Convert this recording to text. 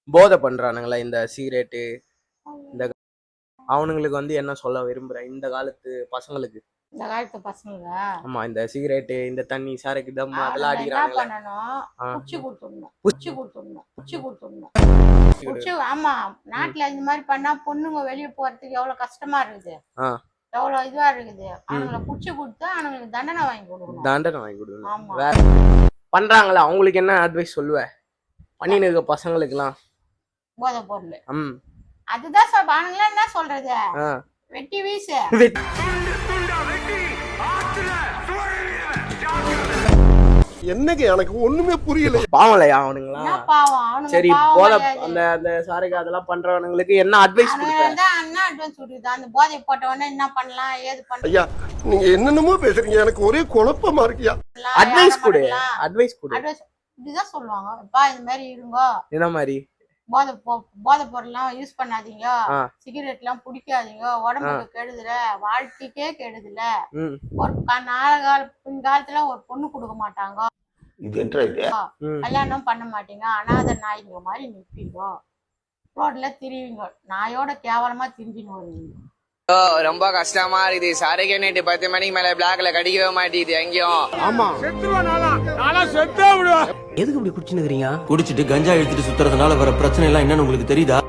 போதை பண்றானுங்களா இந்த சிகரெட்டு இந்த அவனுங்களுக்கு வந்து என்ன சொல்ல விரும்புறேன் இந்த காலத்து பசங்களுக்கு? இந்த காலத்து பசங்க ஆமா, இந்த சிகரெட்டு இந்த தண்ணி சரக்கு தம் அதெல்லாம் என்ன அடிக்கிறானுங்களே. பண்ணணும்? ஆ. குச்சி கொடுத்துடணும். ஆமா, நாட்டுல இந்த மாதிரி பண்ணா பொண்ணுங்க வெளிய போறதுக்கு எவ்வளவு கஷ்டமா இருக்குது, ஆ, எவ்வளவு இதுவா இருக்குது. அவனுங்களை குச்சி கொடுத்து அவனுங்களுக்கு தண்டனை வாங்கி கொடுக்கணும். தண்டனை வாங்கி கொடுக்கணும். ஆமா. வேற பண்றாங்களா அவங்களுக்கு என்ன அட்வைஸ் சொல்லுவ? பண்ணின்னு இருக்க பசங்களுக்குலாம். போதை பொருள் ம். அதுதான் அவனுங்களா என்ன சொல்றது, ஆ. வெட்டி வீசு. என்னங்க எனக்கு ஒண்ணுமே புரியல. பாவம்லையா அவனுங்களா? என்ன பாவம் அவனுங்க, சரி, பாவம் போதை கிடையாது. அந்த அந்த சாரக்கு அதெல்லாம் பண்றவனுங்களுக்கு என்ன அட்வைஸ் கொடுப்ப? அவனுங்க தான் என்ன அட்வான்ஸ் கொடுக்குது, அந்த போதை போட்ட உடனே என்ன பண்ணலாம், ஏது ஐயா நீங்க என்னென்னமோ பேசுறீங்க, எனக்கு ஒரே குழப்பமா இருக்கியா. அட்வைஸ் கொடு, அட்வைஸ் கொடு. அட்வைஸ் இப்படிதான் சொல்லுவாங்க, அப்பா இந்த மாதிரி இருங்கோ, என்ன மாதிரி? போதை பொருள்லாம் யூஸ் பண்ணாதீங்க, ஆ. சிகரெட் எல்லாம் பிடிக்காதீங்க, உடம்புக்கு கெடுதல, வாழ்க்கைக்கே கெடுதல. ம். ஒரு பின்காலத்துல ஒரு பொண்ணு கொடுக்க மாட்டாங்க, இது என்ன கல்யாணம் பண்ண மாட்டீங்க, அனாதை நாய்ங்க மாதிரி நிப்பீங்க, ரோட்ல திரிவீங்க, நாயோட கேவலமா திரிஞ்சின்னு வருவீங்க. ரொம்ப கஷ்டமா இருக்குது. சரக்கு நைட்டு 10 மணிக்கு மேல பிளாக்ல கடிக்கவே மாட்டேங்குது எங்கேயும். ஆமா. எதுக்கு இப்படி குடிச்சுன்னு இருக்கீங்க? குடிச்சிட்டு கஞ்சா எடுத்துட்டு சுத்துறதுனால வர பிரச்சனை எல்லாம் என்னன்னு உங்களுக்கு தெரியுதா?